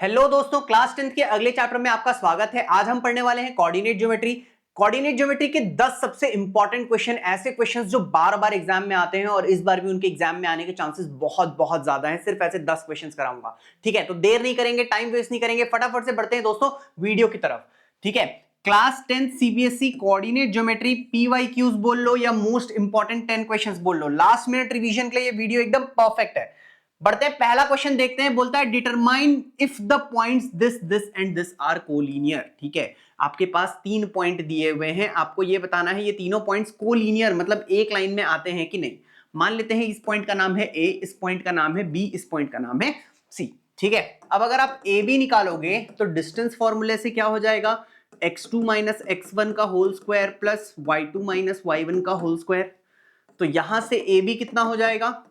Hello दोस्तों, class 10th के अगले चैप्टर में आपका स्वागत है। आज हम पढ़ने वाले हैं कोऑर्डिनेट ज्योमेट्री। कोऑर्डिनेट ज्योमेट्री के 10 सबसे इंपॉर्टेंट क्वेश्चन, ऐसे क्वेश्चंस जो बार बार एग्जाम में आते हैं और इस बार भी उनके एग्जाम में आने के चांसेस बहुत बहुत ज्यादा हैं। सिर्फ ऐसे 10 क्वेश्चंस कराऊंगा, ठीक है? तो देर नहीं करेंगे, टाइम वेस्ट नहीं करेंगे, फटाफट से बढ़ते हैं दोस्तों वीडियो की तरफ, ठीक है? Class 10 CBSE coordinate geometry PYQs बोल लो या मोस्ट इंपॉर्टेंट 10 क्वेश्चंस बोल लो, लास्ट मिनट रिवीजन के लिए ये वीडियो एकदम परफेक्ट है। बढ़ते हैं, पहला क्वेश्चन देखते हैं। बोलता है determine if the points this this and this are collinear. ठीक है, आपके पास 3 पॉइंट दिए हुए हैं, आपको ये बताना है ये तीनों पॉइंट्स कोलिनियर मतलब एक लाइन में आते हैं कि नहीं। मान लेते हैं इस पॉइंट का नाम है ए, इस पॉइंट का नाम है बी, इस पॉइंट का नाम है सी। ठीक है, अब अगर आप ए बी निकालोगे तो डिस्टेंस फॉर्मूले से क्या हो जाएगा, x2 माइनस x1 का whole square plus y2 minus y1 का होल स्क्वायर। तो यहां से ए बी कितना हो जाएगा,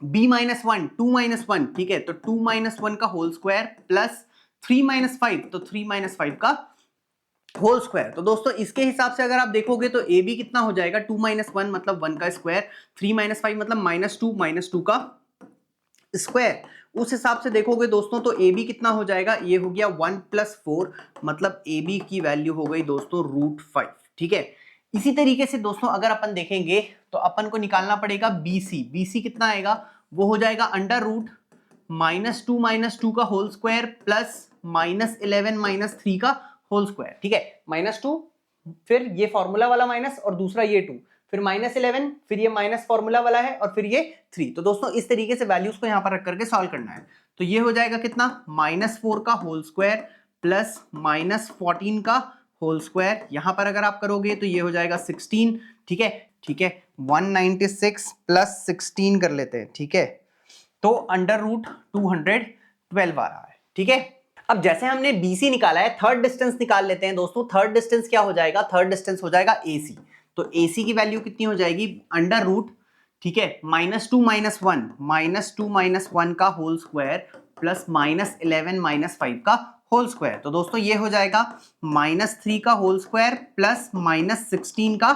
b minus one, 2 minus one, ठीक है, तो 2 माइनस वन का होल स्क्वायर प्लस 3 माइनस 5, तो 3 माइनस 5 का होल स्क्वायर। तो दोस्तों इसके हिसाब से अगर आप देखोगे तो ए बी कितना हो जाएगा, 2 माइनस वन मतलब 1 का स्क्वायर, 3 माइनस 5 मतलब माइनस टू का स्क्वायर। उस हिसाब से देखोगे दोस्तों तो ए बी कितना हो जाएगा, ये हो गया 1 प्लस 4 मतलब ए बी की वैल्यू हो गई दोस्तों √5। ठीक है, इसी तरीके से दोस्तों अगर अपन देखेंगे तो अपन को निकालना पड़ेगा बीसी। बीसी कितना आएगा, वो हो जाएगा अंडर रूट -2 का होल स्क्वायर प्लस -11 -3 का होल स्क्वायर। ठीक है, -2 फिर ये फॉर्मूला वाला माइनस और दूसरा ये 2, फिर -11, फिर ये माइनस फॉर्मूला वाला है और फिर ये 3। तो दोस्तों इस तरीके से वैल्यूज को यहां पर रख करके सॉल्व करना है। तो ये हो जाएगा कितना, -4 का होल स्क्वायर प्लस -14 का होल स्क्वायर। यहां पर अगर आप करोगे तो ये हो जाएगा 16। ठीक है, ठीक है, 196 प्लस 16 कर लेते हैं। ठीक है, तो अंडर रूट 212 आ रहा है। ठीक है, अब जैसे हमने BC निकाला है, थर्ड डिस्टेंस निकाल लेते हैं दोस्तों। थर्ड डिस्टेंस क्या हो जाएगा, थर्ड डिस्टेंस हो जाएगा AC। तो AC की वैल्यू कितनी हो जाएगी, अंडर रूट, ठीक है, -2 माइनस वन का होल स्क्वायर प्लस -11 -5 का होल स्क्वायर। तो दोस्तों ये हो जाएगा -3 का होल स्क्वायर प्लस -16 का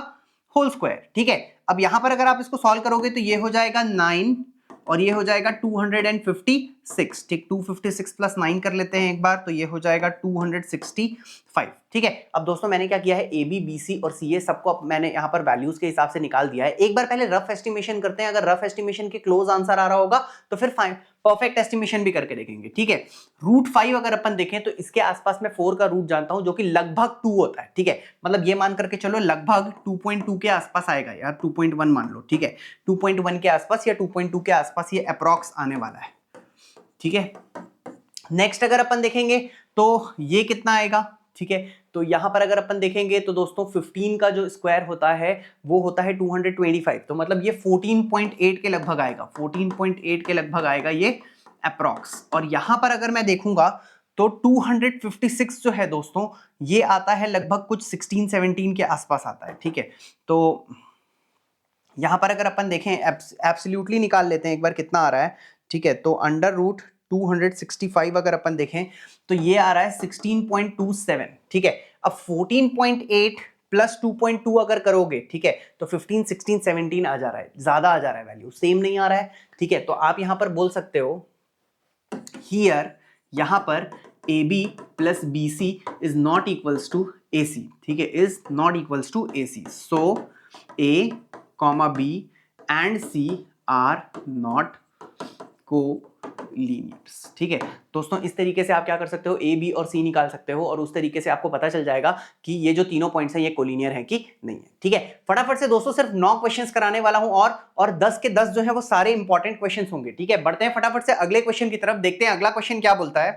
होल स्क्वायर। ठीक है, अब यहां पर अगर आप इसको सॉल्व करोगे तो ये हो जाएगा 9 और ये हो जाएगा 256। ठीक, 256 प्लस 9 कर लेते हैं एक बार, तो ये हो जाएगा 265। ठीक है, अब दोस्तों मैंने क्या किया है, ए बी बी सी और सी ए सबको मैंने यहाँ पर वैल्यूज के हिसाब से निकाल दिया है। एक बार पहले रफ एस्टिमेशन करते हैं, अगर रफ एस्टिमेशन के क्लोज आंसर आ रहा होगा तो फिर परफेक्ट एस्टिमेशन भी करके देखेंगे। ठीक है, √5 अगर अपन देखें तो इसके आसपास मैं 4 का रूट जानता हूं जो कि लगभग 2 होता है। ठीक है, मतलब ये मान करके चलो लगभग 2.2 के आसपास आएगा यार, 2.1 मान लो। ठीक है, 2.1 के आसपास या 2.2 के आसपास ये अप्रॉक्स आने वाला है। ठीक है, नेक्स्ट अगर अपन देखेंगे तो ये कितना आएगा। ठीक है, तो यहां पर अगर अपन देखेंगे तो दोस्तों 15 का जो स्क्वायर होता है वो होता है 225, तो मतलब ये 14.8 के लगभग आएगा, 14.8 के लगभग आएगा ये अप्रॉक्स। और यहां पर अगर मैं देखूंगा तो 256 जो है दोस्तों ये आता है लगभग कुछ 16-17 के आसपास आता है। ठीक है, तो यहां पर अगर अपन देखें एब्सोल्युटली निकाल लेते हैं एक बार कितना आ रहा है। ठीक है, तो अंडर रूट 265 अगर अपन देखें तो ये आ रहा है 16.27। ठीक है, अब 14.8 प्लस 2.2 अगर करोगे, ठीक है, तो 15, 16, 17 आ जा रहा है, ज्यादा आ जा रहा है, वैल्यू सेम नहीं आ रहा है। ठीक है, तो आप यहां पर बोल सकते हो हियर, यहां पर AB plus BC is not equals to AC। ठीक है, is not equals to AC, so A, B and C are not collinears. ठीक है दोस्तों, इस तरीके से आप क्या कर सकते हो, A, B और C निकाल सकते हो और उस तरीके से आपको पता चल जाएगा कि ये जो तीनों पॉइंट्स हैं ये कोलिनियर है कि नहीं है। ठीक है, फटाफट से दोस्तों सिर्फ 9 क्वेश्चंस कराने वाला हूं और 10 के 10 जो है वो सारे इंपॉर्टेंट क्वेश्चंस होंगे। ठीक है, बढ़ते हैं फटाफट से अगले क्वेश्चन की तरफ, देखते हैं अगला क्वेश्चन क्या बोलता है।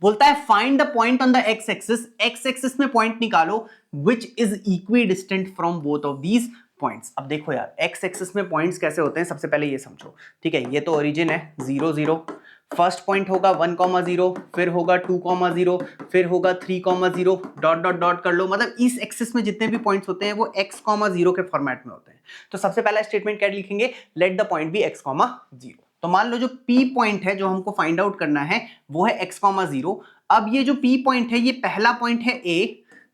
बोलता है find the point on the x axis, x axis में पॉइंट निकालो which is equi distant from both of these points. अब देखो यार, एक्स एक्सिस में पॉइंट्स कैसे होते हैं, सबसे पहले ये समझो। ठीक है, ये तो ओरिजिन है 0 0, फर्स्ट पॉइंट होगा 1,0, फिर होगा 2,0, फिर होगा 3,0, डॉट डॉट डॉट कर लो, मतलब इस एक्सिस में जितने भी पॉइंट्स होते हैं वो x,0 के फॉर्मेट में होते हैं। तो सबसे पहला स्टेटमेंट क्या लिखेंगे, let the point B x,0। तो मान लो जो P पॉइंट है जो हमको फाइंड आउट करना है वो है x,0। अब ये जो P पॉइंट है ये पहला पॉइंट है A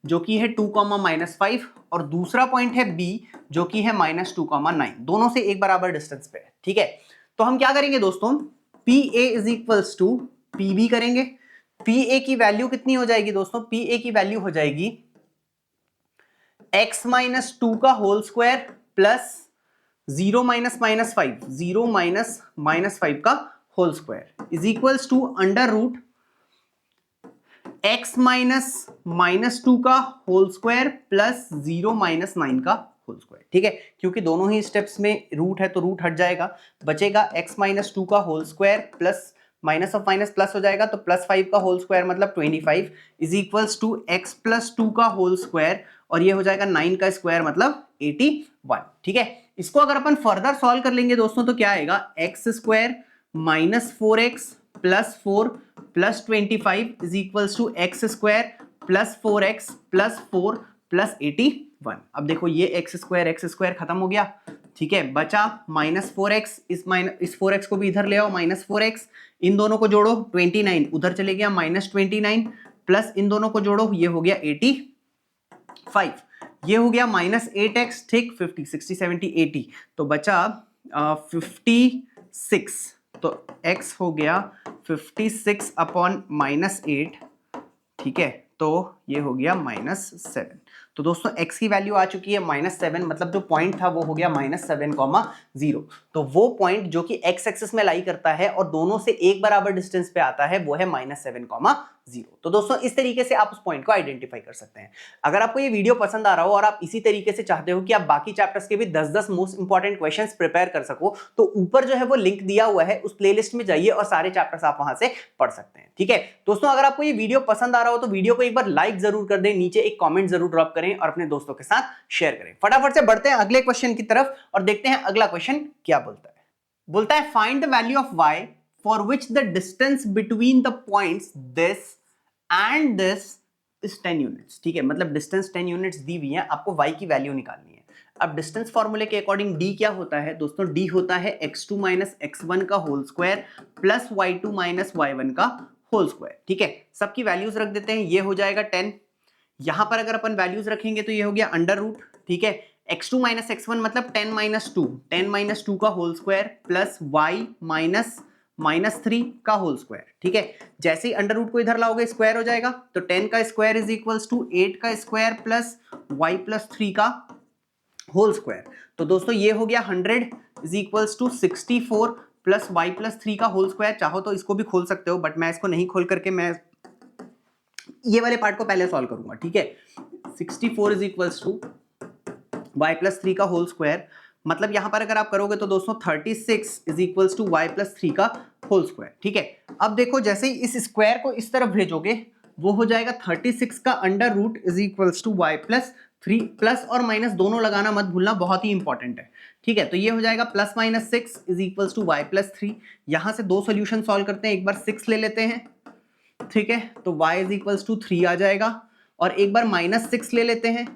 जो कि है 2, -5 और दूसरा पॉइंट है B जो कि है -2, 9, दोनों से एक बराबर डिस्टेंस पे है। ठीक है, तो हम क्या करेंगे दोस्तों, PA is equals to P B करेंगे। पी ए की वैल्यू कितनी हो जाएगी दोस्तों, पी ए की वैल्यू हो जाएगी x माइनस 2 का whole square plus 0 minus minus 5, 0 minus minus 5 का whole square is equals to under root x minus minus 2 का होल स्क्वायर प्लस 0 माइनस 9 का होल स्क्वायर। ठीक है, क्योंकि दोनों ही स्टेप्स में रूट है तो रूट हट जाएगा, बचेगा x माइनस 2 का whole square plus minus of minus plus हो जाएगा, तो प्लस 5 का होल स्क्वायर मतलब 25 is equals to x plus 2 का होल स्क्वायर, और ये हो जाएगा 9 का स्क्वायर मतलब 81। ठीक है, इसको अगर अपन फर्दर सॉल्व कर लेंगे दोस्तों तो क्या आएगा, x square minus 4x plus 4 plus 25 is equals to x square plus 4x plus 4 plus 81। अब देखो ये एक्स स्क्वायर खत्म हो गया। ठीक है, बचा माइनस 4x, इस 4x को भी इधर ले आओ, माइनस 4x, इन दोनों को जोड़ो 29 उधर चले गया माइनस 29 प्लस इन दोनों को जोड़ो ये हो गया 85, ये हो गया माइनस 8x। ठीक, 50 60 70 80 तो बचा 56, तो x हो गया 56 अपॉन माइनस 8। ठीक है, तो ये हो गया -7। तो दोस्तों x की वैल्यू आ चुकी है -7, मतलब जो पॉइंट था वो हो गया -7,0। तो वो पॉइंट जो कि x एक्सिस में लाई करता है और दोनों से एक बराबर डिस्टेंस पे आता है वो है -7,0। तो दोस्तों इस तरीके से आप उस पॉइंट को आइडेंटिफाई कर सकते हैं। अगर आपको ये वीडियो पसंद आ रहा हो और आप इसी तरीके से चाहते हो कि आप बाकी चैप्टर्स के भी 10-10 मोस्ट इंपॉर्टेंट क्वेश्चंस प्रिपेयर कर सको, तो ऊपर जो है वो लिंक दिया हुआ है, उस प्लेलिस्ट में जाइए और सारे चैप्टर्स आप वहां से पढ़ सकते हैं। ठीक है दोस्तों, अगर आपको ये वीडियो पसंद आ रहा हो तो वीडियो को एक बार लाइक जरूर कर दें, नीचे एक कमेंट जरूर ड्रॉप करें और अपने दोस्तों के साथ शेयर करें। फटाफट से बढ़ते हैं अगले क्वेश्चन की तरफ और देखते हैं अगला क्वेश्चन क्या बोलता है। बोलता है find the value of y for which the distance between the points this and this is 10 units. ठीक है, मतलब डिस्टेंस 10 यूनिट्स दी हुई है, आपको y की वैल्यू निकालनी है। अब डिस्टेंस फॉर्मूले के अकॉर्डिंग d क्या होता है दोस्तों, d होता है x2 माइनस x1 का whole square plus y2 minus y1 का होल स्क्वायर। ठीक है, सबकी वैल्यूज रख देते हैं, ये हो जाएगा 10। यहां पर अगर अपन वैल्यूज रखेंगे तो ये हो गया अंडर रूट। ठीक है, x2 माइनस x1 मतलब 10 माइनस 2, 10 माइनस 2 का whole square plus y minus minus 3 का होल स्क्वायर। ठीक है, जैसे ही अंडर रूट को इधर लाओगे स्क्वायर हो जाएगा, तो 10 का स्क्वायर इज इक्वल्स टू 8 का स्क्वायर प्लस y प्लस 3 का होल स्क्वायर। तो दोस्तों ये हो गया 100 is equals to 64 plus y plus 3 का होल स्क्वायर। चाहो तो इसको भी खोल सकते हो, बट मैं इसको नहीं खोल करके मैं ये वाले पार्ट को पहले सॉल्व करूंगा। ठीक है, 64 is equals to y plus 3 का होल स्क्वायर, मतलब यहां पर अगर आप करोगे तो दोस्तों 36 is equals to y plus 3 का होल स्क्वायर। ठीक है, अब देखो जैसे ही इस स्क्वायर को इस तरफ भेजोगे वो हो जाएगा 36 का under root is equals to y plus 3, plus और माइनस दोनों लगाना मत भूलना, बहुत ही इंपॉर्टेंट है। ठीक है, तो ये हो जाएगा plus minus 6 is equals to y plus 3। यहां से दो सोल्यूशन सॉल्व करते हैं, एक बार 6 ले लेते हैं। ठीक है, तो y इज इक्वल्स टू 3 आ जाएगा, और एक बार माइनस 6 ले लेते हैं,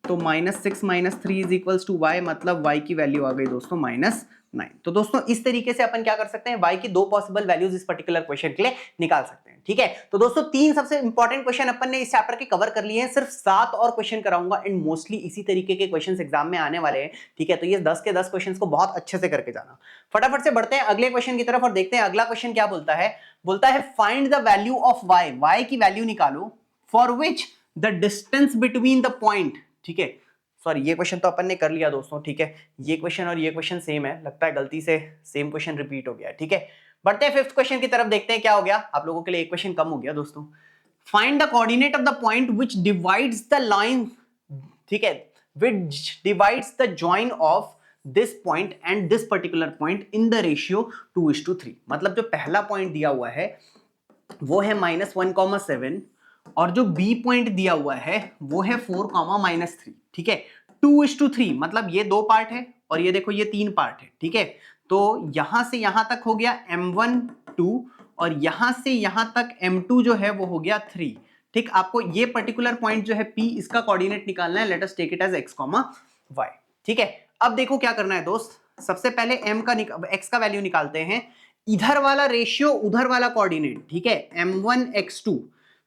तो -6 minus 3 is equals to y, मतलब y की वैल्यू आ गई दोस्तों -9। तो दोस्तों इस तरीके से अपन क्या कर सकते हैं, y की दो पॉसिबल वैल्यूज इस पर्टिकुलर क्वेश्चन के लिए निकाल सकते हैं। ठीक है, तो दोस्तों तीन सबसे इंपॉर्टेंट क्वेश्चन अपन ने इस चैप्टर के कवर कर लिए हैं, सिर्फ 7 और क्वेश्चन कराऊंगा एंड मोस्टली इसी तरीके के क्वेश्चंस एग्जाम में आने वाले हैं। ठीक है, तो ये 10 के 10 क्वेश्चंस को बहुत अच्छे से करके जाना। फटाफट से बढ़ते हैं अगले क्वेश्चन की तरफ और देखते हैं अगला क्वेश्चन क्या बोलता है। बोलता है find the value of y की वैल्यू निकालो for which the distance between the point. ठीक है, सॉरी ये क्वेश्चन तो अपन ने कर लिया दोस्तों। ठीक है, ये क्वेश्चन और ये क्वेश्चन सेम है, लगता है गलती से सेम क्वेश्चन रिपीट हो गया। ठीक है, बढ़ते हैं फिफ्थ क्वेश्चन की तरफ, देखते हैं क्या हो गया। आप लोगों के लिए एक क्वेश्चन कम हो गया दोस्तों। Find the coordinate of the point which divides the line. ठीक है, which divides the join of this point and this particular point in the ratio 2:3। मतलब जो पहला पॉइंट दिया हुआ है वो है -1,7 और जो बी पॉइंट दिया हुआ है वो है 4,-3। ठीक है, 2:3 मतलब ये दो पार्ट है और ये देखो ये तीन पार्ट है। ठीक है, तो यहां से यहां तक हो गया m1 2 और यहां से यहां तक m2 जो है वो हो गया 3। ठीक, आपको ये पर्टिकुलर पॉइंट जो है P, इसका कोऑर्डिनेट निकालना है। Let us take it as x, y। ठीक है, अब देखो क्या करना है दोस्त, सबसे पहले x का वैल्यू निकालते हैं, इधर वाला रेशियो उधर वाला कोऑर्डिनेट। ठीक है, m1 x2,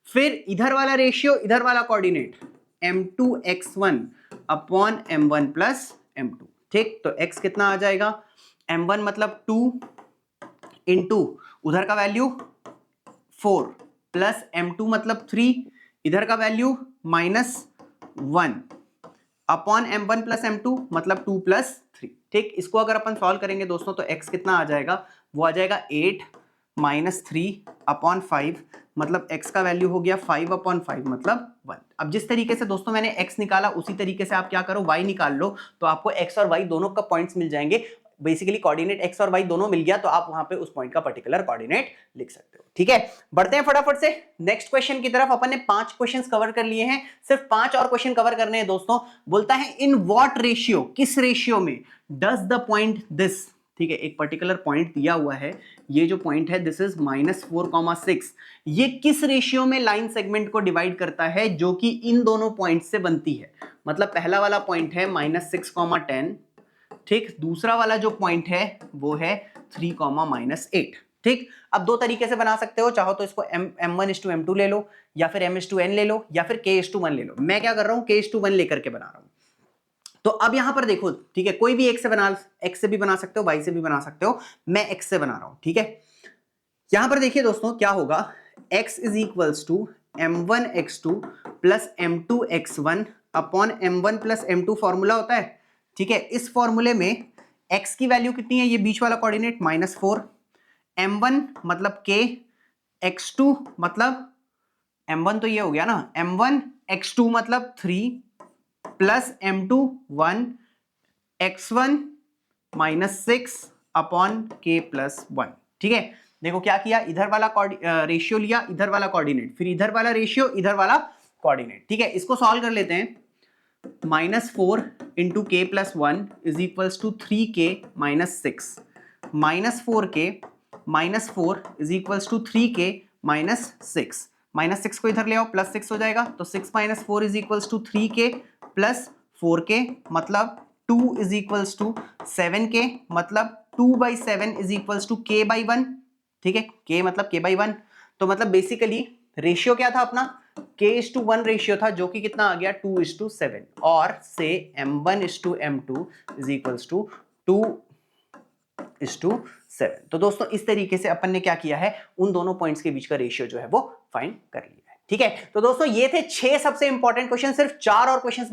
फिर इधर वाला रेशियो इधर वाला coordinate m2 x1 upon m1 plus m2। ठीक, तो x कितना आ जाएगा, m1 मतलब 2 इंटू उधर का वैल्यू 4 प्लस m2 मतलब 3, इधर का value -1 upon m1 plus m2 मतलब 2 प्लस 3। ठीक, इसको अगर अपन सॉल्व करेंगे दोस्तों तो x कितना आ जाएगा, वो आ जाएगा 8 -3 अपॉन 5 मतलब x का वैल्यू हो गया 5 अपॉन 5 मतलब 1। अब जिस तरीके से दोस्तों मैंने x निकाला उसी तरीके से आप क्या करो y निकाल लो, तो आपको x और y दोनों का पॉइंट्स मिल जाएंगे। बेसिकली कोऑर्डिनेट x और y दोनों मिल गया तो आप वहां पे उस पॉइंट का पर्टिकुलर कोऑर्डिनेट लिख सकते हो। ठीक है, बढ़ते हैं फटाफट से नेक्स्ट क्वेश्चन की तरफ। अपन ने 5 क्वेश्चंस कवर कर लिए हैं, सिर्फ 5 और क्वेश्चन कवर करने हैं दोस्तों। बोलता है इन व्हाट रेशियो, किस रेशियो में डज द पॉइंट दिस, ठीक है, एक पर्टिकुलर पॉइंट दिया हुआ है, ये जो पॉइंट है दिस इज -4,6, ये किस रेशियो में लाइन सेगमेंट को डिवाइड करता है जो कि इन दोनों पॉइंट से बनती है। मतलब पहला वाला पॉइंट है -6,10, ठीक, दूसरा वाला जो पॉइंट है वो है 3,-8। ठीक, अब दो तरीके से बना सकते हो, चाहो तो इसको m1:m2 ले लो, या फिर m:n ले लो, या फिर k:1 ले लो। मैं क्या कर रहा हूं, k:1 लेकर के बना रहा हूं। तो अब यहां पर देखो, ठीक है, कोई भी x से भी बना सकते हो, y से भी बना सकते हो, मैं x से बना रहा हूं। ठीक है, यहां पर देखिए दोस्तों क्या होगा, x is equals to m1x2 plus m2x1 upon m1 plus m2 formula होता है। ठीक है, इस फॉर्मूले में x की वैल्यू कितनी है, ये बीच वाला कोऑर्डिनेट -4, m1 मतलब k, x2 मतलब m1 तो ये हो गया ना, m1 x2 मतलब 3 plus m2 1, x1 -6 upon k plus 1। ठीक है, देखो क्या किया, इधर वाला रेशियो लिया, इधर वाला कोऑर्डिनेट, फिर इधर वाला रेशियो, इधर वाला कोऑर्डिनेट। ठीक है, इसको सॉल्व कर लेते हैं। -4 into k plus 1 is equals to 3k minus 6, -4k -4 is equals to 3k minus 6, -6 को इधर ले आओ, +6 हो जाएगा, तो 6 - 4 is equals to 3k plus 4k मतलब 2 इज इक्वल्स टू 7k मतलब 2/7 इज इक्वल्स टू k/1। ठीक है, k मतलब k/1, तो मतलब बेसिकली रेशियो क्या था अपना, k:1 रेशियो था, जो कि कितना आ गया 2:7, और से m1:m2 इज इक्वल्स टू 2:7। तो दोस्तों इस तरीके से अपन ने क्या किया है, उन दोनों पॉइंट्स के बीच का रेशियो जो है वो फाइंड कर लिया है। ठीक है, तो दोस्तों ये थे 6 सबसे इंपॉर्टेंट क्वेश्चन, सिर्फ 4 और क्वेश्चंस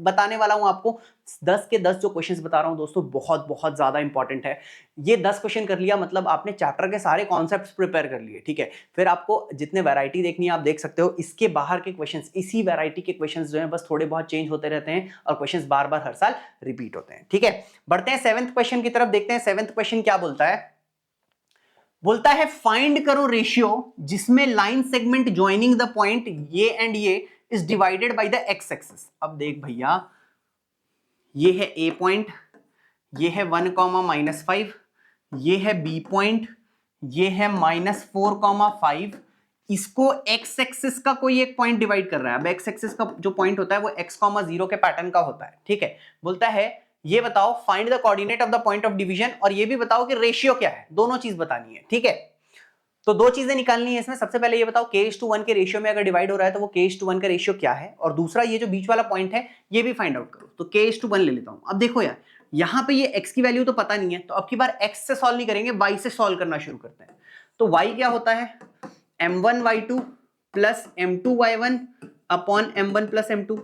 बताने वाला हूं आपको। 10 के 10 जो क्वेश्चंस बता रहा हूं दोस्तों बहुत बहुत ज्यादा इंपॉर्टेंट है। ये 10 क्वेश्चन कर लिया मतलब आपने चैप्टर के सारे कॉन्सेप्ट्स प्रिपेयर कर लिए। ठीक है, फिर आपको जितने वैरायटी देखनी है आप देख सकते हो, इसके बाहर के क्वेश्चंस, इसी वैरायटी के क्वेश्चंस जो हैं बस थोड़े बहुत चेंज होते रहते हैं और क्वेश्चंस बार बार हर साल रिपीट होते हैं। ठीक है, बढ़ते हैं 7th क्वेश्चन की तरफ, देखते हैं 7th क्वेश्चन क्या बोलता है। बोलता है फाइंड करो रेशियो जिसमें line segment joining the point ये एंड ये is divided by the x axis. अब देख भैया, ये है ए पॉइंट, ये है 1,-5, ये है बी पॉइंट, ये है -4,5, इसको एक्स एक्सिस का कोई एक पॉइंट डिवाइड कर रहा है। अब एक्स एक्सिस का जो पॉइंट होता है वो x,0 के पैटर्न का होता है। ठीक है, बोलता है ये बताओ find the coordinate of the point of division, और ये भी बताओ कि रेशियो क्या है, दोनों चीज बतानी है। ठीक है, तो दो चीजें निकालनी है इसमें। सबसे पहले ये बताओ k:1 के रेशियो में अगर डिवाइड हो रहा है तो वो k:1 का रेशियो क्या है, और दूसरा ये जो बीच वाला पॉइंट है ये भी फाइंड आउट करो। तो k:1 ले लेता हूं। अब देखो यार, यहां पे ये x की वैल्यू तो पता नहीं है, तो अब की बार x से सॉल्व नहीं करेंगे, y से सॉल्व करना शुरू करते हैं। तो y क्या होता है, m1y2 plus m2y1 upon m1 plus m2।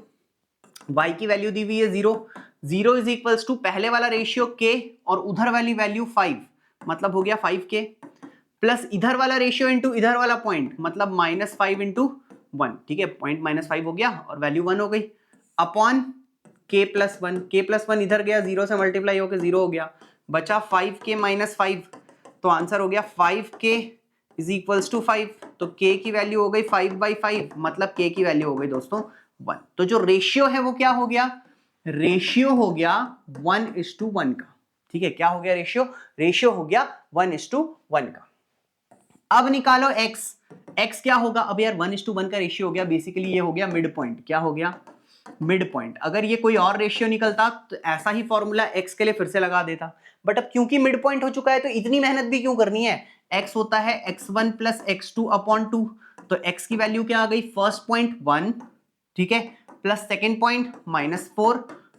y की वैल्यू दी हुई है 0, 0 इज इक्वल्स टू पहले वाला रेशियो k और उधर वाली वैल्यू 5, मतलब हो गया 5k, प्लस इधर वाला रेशियो इंटू इधर वाला पॉइंट मतलब -5 इंटू 1। ठीक है, पॉइंट -5 हो गया और वैल्यू 1 हो गई, upon k plus 1, k plus 1 इधर गया, 0 से मल्टीप्लाई होकर 0 हो गया, बचा 5k माइनस 5, तो आंसर हो गया 5k इज इक्वल्स टू 5। तो k की वैल्यू हो गई 5/5, मतलब k की वैल्यू हो गई दोस्तों 1। तो जो रेशियो है वो क्या हो गया, रेशियो हो गया 1:1 का। ठीक है, क्या हो गया रेशियो, रेशियो हो गया 1:1 का। अब निकालो x, x क्या होगा, अब यार 1:1 का रेशियो हो गया, बेसिकली ये हो गया मिड पॉइंट। क्या हो गया, मिड पॉइंट। अगर ये कोई और रेशियो निकलता तो ऐसा ही फॉर्मूला x के लिए फिर से लगा देता, बट अब क्योंकि मिड पॉइंट हो चुका है तो इतनी मेहनत भी क्यों करनी है। x होता है x1 प्लस x2 अपॉन 2, तो x की वैल्यू क्या आ गई, फर्स्ट पॉइंट 1, ठीक है, प्लस सेकेंड पॉइंट -4,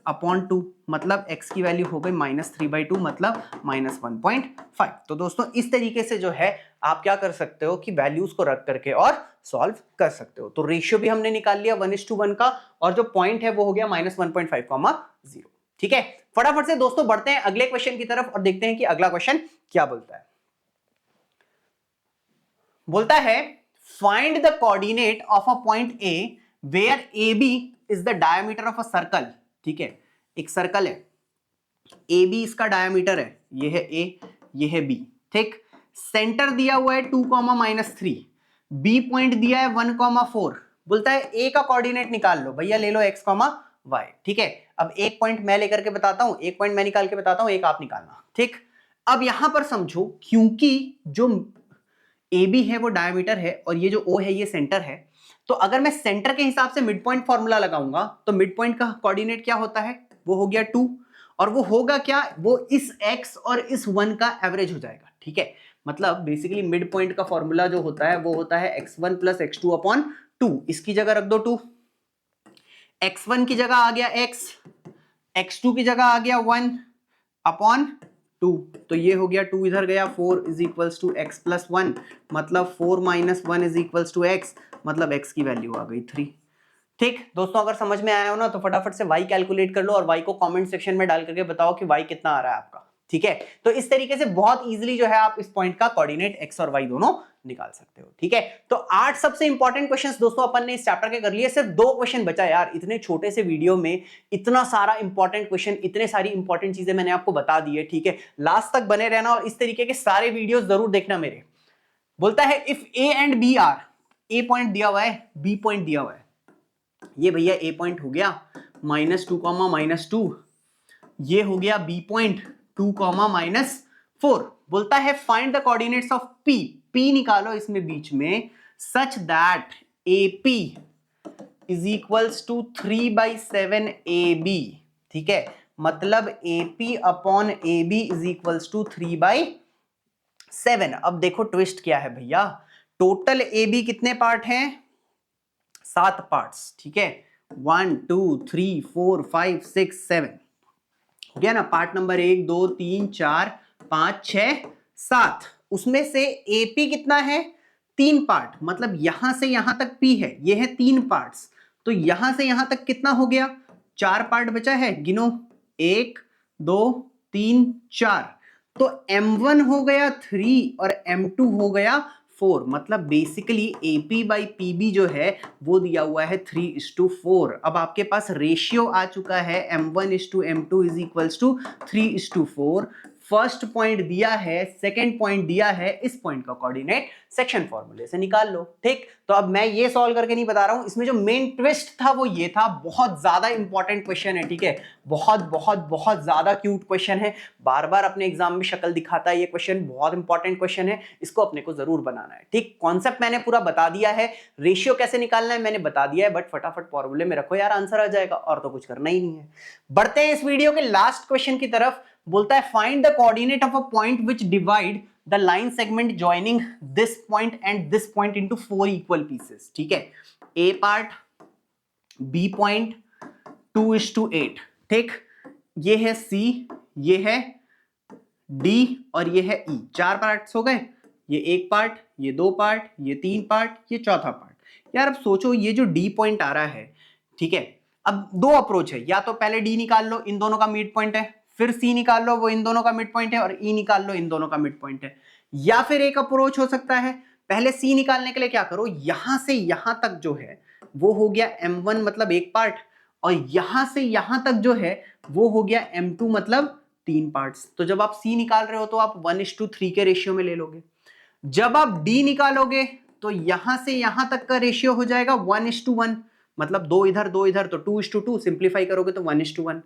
अपॉन 2 मतलब x की वैल्यू हो गई -3/2 मतलब -1.5। तो दोस्तों इस तरीके से जो है आप क्या कर सकते हो कि वैल्यूज को रख करके और सॉल्व कर सकते हो। तो रेशियो भी हमने निकाल लिया 1:1 का और जो पॉइंट है वो हो गया -1.5, 0। ठीक है, फटाफट से दोस्तों बढ़ते हैं अगले क्वेश्चन की तरफ और देखते हैं कि अगला क्वेश्चन क्या बोलता है। बोलता है find the coordinate of a point A where A B is the diameter of a circle. ठीक है, एक सर्कल है, ए बी इसका डायमीटर है, ये है ए, ये है बी। ठीक, सेंटर दिया हुआ है 2, -3, बी पॉइंट दिया है 1, 4। बोलता है ए का कोऑर्डिनेट निकाल लो, भैया ले लो x, y। ठीक है, अब एक पॉइंट मैं लेकर के बताता हूं, एक पॉइंट मैं निकाल के बताता हूं, एक आप निकालना। ठीक, अब यहां पर समझो क्योंकि जो ए बी है वो डायमीटर है और ये जो ओ है ये सेंटर है, तो अगर मैं सेंटर के हिसाब से मिड पॉइंट फॉर्मूला लगाऊंगा तो मिड पॉइंट का कोऑर्डिनेट क्या होता है, वो हो गया 2, और वो होगा क्या, वो इस x और इस 1 का एवरेज हो जाएगा। ठीक है, मतलब बेसिकली मिड पॉइंट का फॉर्मूला जो होता है वो होता है x1 + x2/2। इसकी जगह रख दो 2, x1 की जगह आ गया x, x2 की जगह आ गया 1/2, तो ये हो गया 2 इधर गया, 4 = x + 1 मतलब 4 - 1 = x मतलब x की वैल्यू आ गई 3। ठीक दोस्तों, अगर समझ में आया हो ना तो फटाफट से y कैलकुलेट कर लो और y को कमेंट सेक्शन में डाल करके बताओ कि y कितना आ रहा है आपका। ठीक है, तो इस तरीके से बहुत इजीली जो है आप इस पॉइंट का कोऑर्डिनेट x और y दोनों निकाल सकते हो। ठीक है, तो 8 सबसे इंपॉर्टेंट क्वेश्चंस दोस्तों अपन ने इस चैप्टर के कर लिए, सिर्फ 2 क्वेश्चन बचा यार। इतने छोटे से वीडियो में इतना सारा इंपॉर्टेंट क्वेश्चन, इतने सारी इंपॉर्टेंट चीजें मैंने आपको बता दी है। ठीक है, लास्ट तक बने रहना और इस तरीके के सारे वीडियोस जरूर देखना मेरे। बोलता है if A and B are, a point दिया हुआ है, बी पॉइंट दिया हुआ है, ये भैया ए पॉइंट हो गया -2, -2, ये हो गया बी पॉइंट 2, -4। बोलता है find the coordinates of P, P निकालो इसमें बीच में, such that A P = 3/7 A B. ठीक है, मतलब A P upon A B = 3/7। अब देखो ट्विस्ट क्या है भैया, टोटल ए बी कितने पार्ट हैं, 7 पार्ट्स। ठीक है, 1 2 3 4 5 6 7 हो गया ना, पार्ट नंबर 1 2 3 4 5 6 7। उसमें से एपी कितना है, 3 पार्ट, मतलब यहां से यहां तक पी है, ये है 3 पार्ट्स, तो यहां से यहां तक कितना हो गया, 4 पार्ट बचा है, गिनो 1 2 3 4। तो M1 हो गया 3 और M2 हो गया 4, मतलब बेसिकली AP/PB जो है वो दिया हुआ है 3:4। अब आपके पास रेशियो आ चुका है M1:M2 = 3:4। फर्स्ट पॉइंट दिया है, सेकंड पॉइंट दिया है, इस पॉइंट का कोऑर्डिनेट सेक्शन फॉर्मूले से निकाल लो। ठीक, तो अब मैं ये सॉल्व करके नहीं बता रहा हूं, इसमें जो मेन ट्विस्ट था वो ये था, बहुत ज्यादा इंपॉर्टेंट क्वेश्चन है। ठीक है, बहुत बहुत बहुत ज्यादा क्यूट क्वेश्चन है, बार बार अपने एग्जाम में शक्ल दिखाता है ये क्वेश्चन, बहुत इंपॉर्टेंट क्वेश्चन है, इसको अपने को जरूर बनाना है। ठीक, कॉन्सेप्ट मैंने पूरा बता दिया है, रेशियो कैसे निकालना है मैंने बता दिया है, बट फटाफट फॉर्मूले में रखो यार, आंसर आ जाएगा, और तो कुछ करना ही नहीं है। बढ़ते हैं इस वीडियो के लास्ट क्वेश्चन की तरफ। बोलता है find the coordinate of a point which divide the line segment joining this point and this point into 4 equal pieces. ठीक है, ए पार्ट, बी पॉइंट 2:8। ठीक, ये है सी, ये है डी और ये है ई, 4 पार्ट्स हो गए, ये एक पार्ट, ये 2 पार्ट, ये 3 पार्ट, ये चौथा पार्ट। यार अब सोचो ये जो डी पॉइंट आ रहा है, ठीक है, अब 2 अप्रोच है, या तो पहले डी निकाल लो, इन दोनों का मिड पॉइंट है, फिर सी निकाल लो, वो इन दोनों का मिड पॉइंट है, और ई निकाल लो, इन दोनों का मिड पॉइंट है। या फिर एक अप्रोच हो सकता है, पहले सी निकालने के लिए क्या करो, यहां से यहां तक जो है वो हो गया M1 मतलब एक पार्ट, और यहां से यहां तक जो है वो हो गया M2 मतलब 3 पार्ट्स। तो जब आप सी निकाल रहे हो तो आप 1:3 के रेशियो में ले लोगे। जब आप डी निकालोगे तो यहां से यहां तक का रेशियो हो जाएगा 1:1, मतलब 2 इधर 2 इधर, तो 2:2, सिंप्लीफाई करोगे तो 1:1।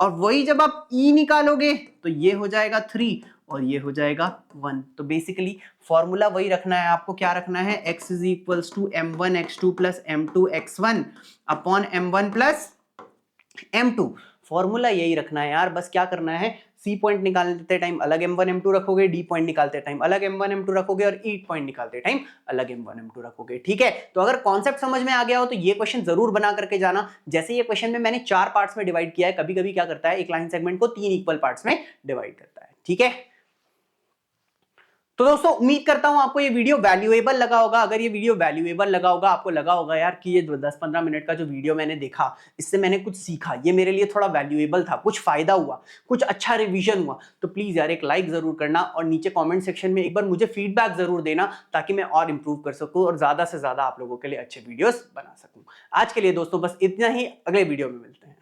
और वही जब आप ई निकालोगे तो ये हो जाएगा 3 और ये हो जाएगा 1। तो बेसिकली फॉर्मूला वही रखना है आपको, क्या रखना है, x = M1x2 + M2x1 upon M1 + M2। Formula यही रखना है यार, बस क्या करना है, सी पॉइंट निकालते टाइम अलग M1 M2 रखोगे, डी पॉइंट निकालते टाइम अलग M1 M2 रखोगे और ई पॉइंट निकालते टाइम अलग M1 M2 रखोगे। ठीक है, तो अगर कॉन्सेप्ट समझ में आ गया हो तो ये क्वेश्चन जरूर बना करके जाना। जैसे ये क्वेश्चन में मैंने 4 पार्ट्स में डिवाइड किया है, कभी कभी क्या करता है एक लाइन सेगमेंट को 3 इक्वल पार्ट्स में डिवाइड करता है। ठीक है, तो दोस्तों उम्मीद करता हूं आपको ये वीडियो वैल्यूएबल लगा होगा। अगर ये वीडियो वैल्यूएबल लगा होगा, आपको लगा होगा यार कि ये 10-15 मिनट का जो वीडियो मैंने देखा इससे मैंने कुछ सीखा, ये मेरे लिए थोड़ा वैल्यूएबल था, कुछ फायदा हुआ, कुछ अच्छा रिवीजन हुआ, तो प्लीज यार एक लाइक जरूर करना और नीचे कॉमेंट सेक्शन में एक बार मुझे फीडबैक जरूर देना ताकि मैं और इंप्रूव कर सकूं और ज्यादा से ज्यादा आप लोगों के लिए अच्छे वीडियोस बना सकूं। आज के लिए दोस्तों बस इतना ही, अगले वीडियो में मिलते हैं।